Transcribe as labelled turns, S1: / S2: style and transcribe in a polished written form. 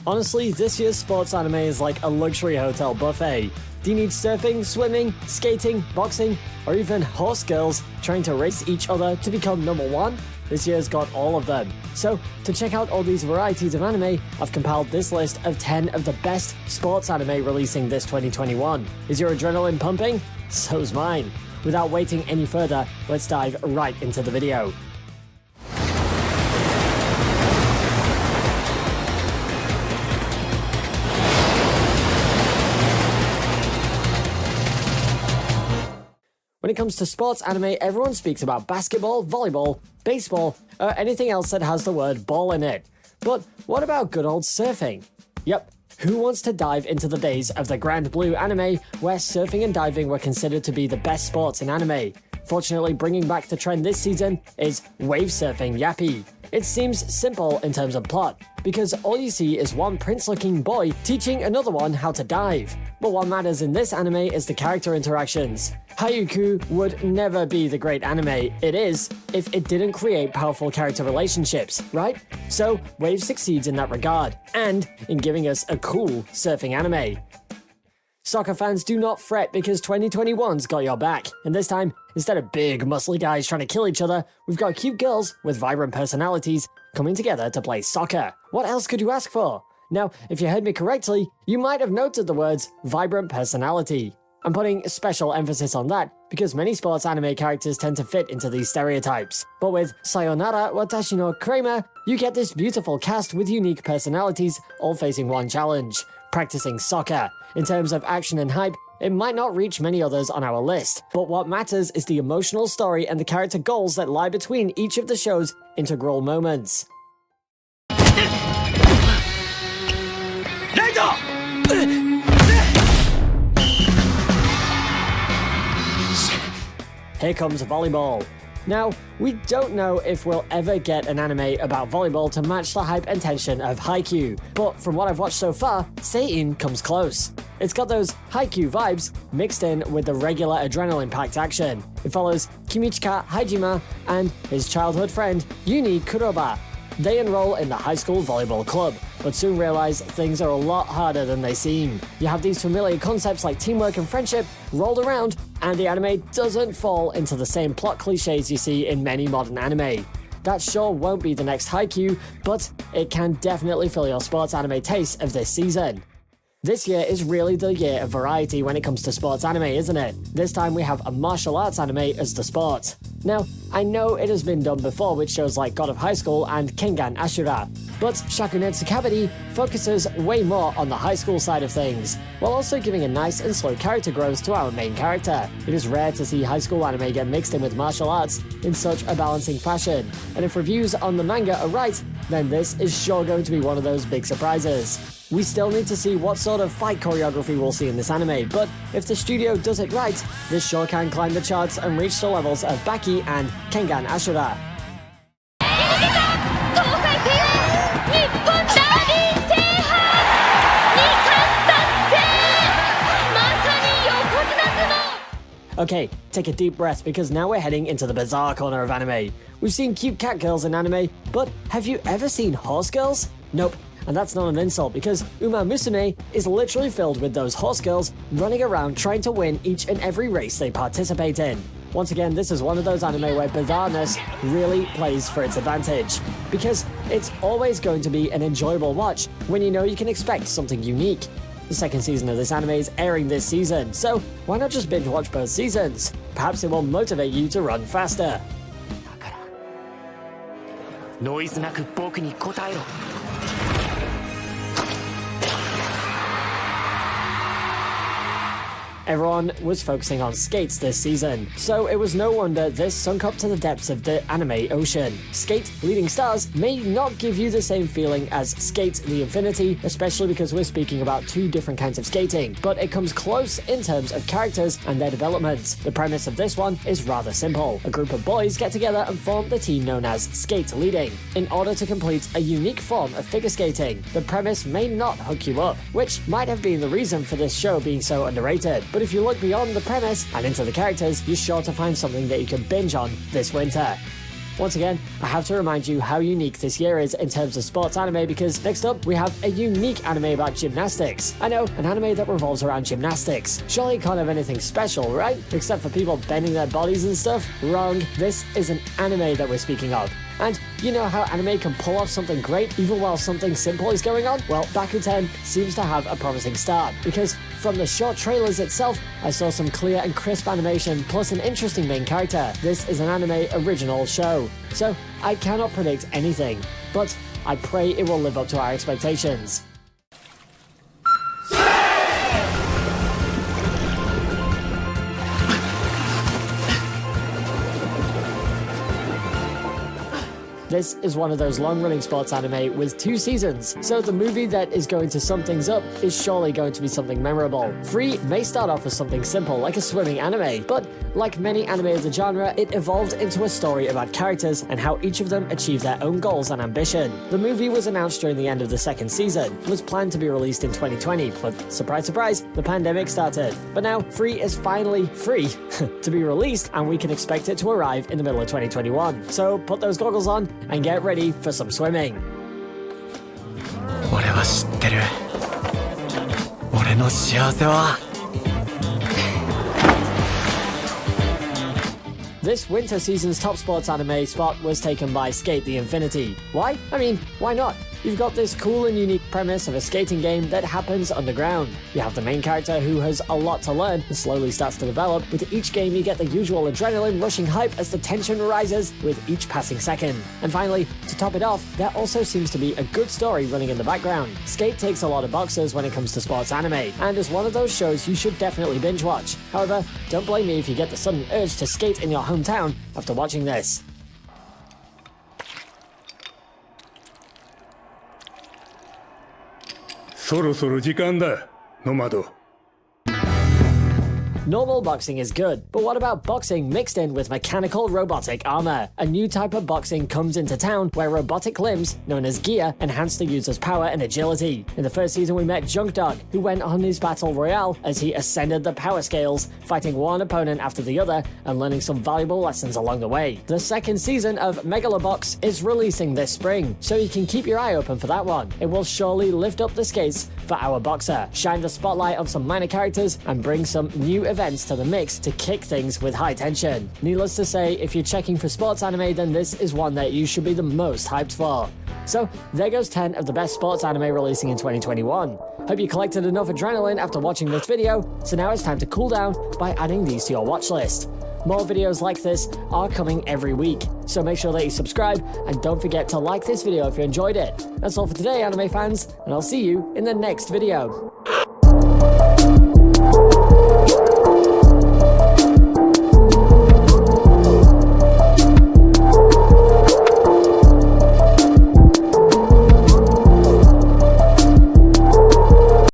S1: Honestly, this year's sports anime is like a luxury hotel buffet. Do you need surfing, swimming, skating, boxing, or even horse girls trying to race each other to become number one? This year's got all of them. So, to check out all these varieties of anime, I've compiled this list of 10 of the best sports anime releasing this 2021. Is your adrenaline pumping? So's mine. Without waiting any further, let's dive right into the video. When it comes to sports anime, everyone speaks about basketball, volleyball, baseball, or anything else that has the word ball in it. But what about good old surfing? Yep, who wants to dive into the days of the Grand Blue anime, where surfing and diving were considered to be the best sports in anime? Fortunately, bringing back the trend this season is wave surfing Yappy. It seems simple in terms of plot, because all you see is one prince-looking boy teaching another one how to dive. But what matters in this anime is the character interactions. Haikyuu would never be the great anime it is if it didn't create powerful character relationships, right? So, Wave succeeds in that regard, and in giving us a cool surfing anime. Soccer fans, do not fret because 2021's got your back, and this time, instead of big, muscly guys trying to kill each other, we've got cute girls with vibrant personalities coming together to play soccer. What else could you ask for? Now, if you heard me correctly, you might have noted the words vibrant personality. I'm putting special emphasis on that because many sports anime characters tend to fit into these stereotypes. But with Sayonara, watashi no kramer, you get this beautiful cast with unique personalities all facing one challenge: practicing soccer. In terms of action and hype, it might not reach many others on our list, but what matters is the emotional story and the character goals that lie between each of the show's integral moments. Here comes Volleyball. Now, we don't know if we'll ever get an anime about volleyball to match the hype and tension of Haikyuu, but from what I've watched so far, Sayonara comes close. It's got those Haikyuu vibes mixed in with the regular adrenaline-packed action. It follows Kimichika Haijima and his childhood friend Yuni Kuroba. They enroll in the high school volleyball club, but soon realize things are a lot harder than they seem. You have these familiar concepts like teamwork and friendship rolled around, and the anime doesn't fall into the same plot cliches you see in many modern anime. That sure won't be the next Haikyuu, but it can definitely fill your sports anime taste of this season. This year is really the year of variety when it comes to sports anime, isn't it? This time we have a martial arts anime as the sport. Now, I know it has been done before with shows like God of High School and Kengan Ashura, but Shakunit Kabaddi focuses way more on the high school side of things, while also giving a nice and slow character growth to our main character. It is rare to see high school anime get mixed in with martial arts in such a balancing fashion, and if reviews on the manga are right, then this is sure going to be one of those big surprises. We still need to see what sort of fight choreography we'll see in this anime, but if the studio does it right, this sure can climb the charts and reach the levels of Baki and Kengan Ashura. Okay, take a deep breath because now we're heading into the bizarre corner of anime. We've seen cute cat girls in anime, but have you ever seen horse girls? Nope. And that's not an insult because Musume is literally filled with those horse girls running around trying to win each and every race they participate in. Once again, this is one of those anime where bizarreness really plays for its advantage, because it's always going to be an enjoyable watch when you know you can expect something unique. The second season of this anime is airing this season, so why not just binge watch both seasons? Perhaps it will motivate you to run faster. Everyone was focusing on skates this season, so it was no wonder this sunk up to the depths of the anime ocean. Skate Leading Stars may not give you the same feeling as Skate the Infinity, especially because we're speaking about two different kinds of skating, but it comes close in terms of characters and their development. The premise of this one is rather simple. A group of boys get together and form the team known as Skate Leading, in order to complete a unique form of figure skating. The premise may not hook you up, which might have been the reason for this show being so underrated. But if you look beyond the premise and into the characters, you're sure to find something that you can binge on this winter. Once again, I have to remind you how unique this year is in terms of sports anime because next up we have a unique anime about gymnastics. I know, an anime that revolves around gymnastics. Surely it can't have anything special, right? Except for people bending their bodies and stuff? Wrong. This is an anime that we're speaking of. And you know how anime can pull off something great even while something simple is going on? Well, Bakuten seems to have a promising start, because from the short trailers itself, I saw some clear and crisp animation plus an interesting main character. This is an anime original show, so I cannot predict anything, but I pray it will live up to our expectations. This is one of those long-running sports anime with 2 seasons, so the movie that is going to sum things up is surely going to be something memorable. Free may start off as something simple, like a swimming anime, but like many anime of the genre, it evolved into a story about characters and how each of them achieve their own goals and ambition. The movie was announced during the end of the 2nd season, was planned to be released in 2020, but surprise surprise, the pandemic started. But now, Free is finally free to be released, and we can expect it to arrive in the middle of 2021. So put those goggles on and get ready for some swimming.
S2: 俺は知ってる。俺の幸せは
S1: This winter season's top sports anime spot was taken by Skate the Infinity. Why? I mean, why not? You've got this cool and unique premise of a skating game that happens underground. You have the main character who has a lot to learn and slowly starts to develop. With each game you get the usual adrenaline rushing hype as the tension rises with each passing second. And finally, to top it off, there also seems to be a good story running in the background. Skate takes a lot of boxes when it comes to sports anime, and is one of those shows you should definitely binge watch. However, don't blame me if you get the sudden urge to skate in your hometown after watching this.
S3: そろそろ時間だ、ノマド。
S1: Normal boxing is good, but what about boxing mixed in with mechanical robotic armor? A new type of boxing comes into town where robotic limbs, known as gear, enhance the user's power and agility. In the first season we met Junk Dog, who went on his battle royale as he ascended the power scales, fighting one opponent after the other and learning some valuable lessons along the way. The 2nd season of Megalobox is releasing this spring, so you can keep your eye open for that one. It will surely lift up the skates for our boxer, shine the spotlight on some minor characters, and bring some new events to the mix to kick things with high tension. Needless to say, if you're checking for sports anime, then this is one that you should be the most hyped for. So there goes 10 of the best sports anime releasing in 2021. Hope you collected enough adrenaline after watching this video, so now it's time to cool down by adding these to your watch list. More videos like this are coming every week, so make sure that you subscribe and don't forget to like this video if you enjoyed it. That's all for today, anime fans, and I'll see you in the next video.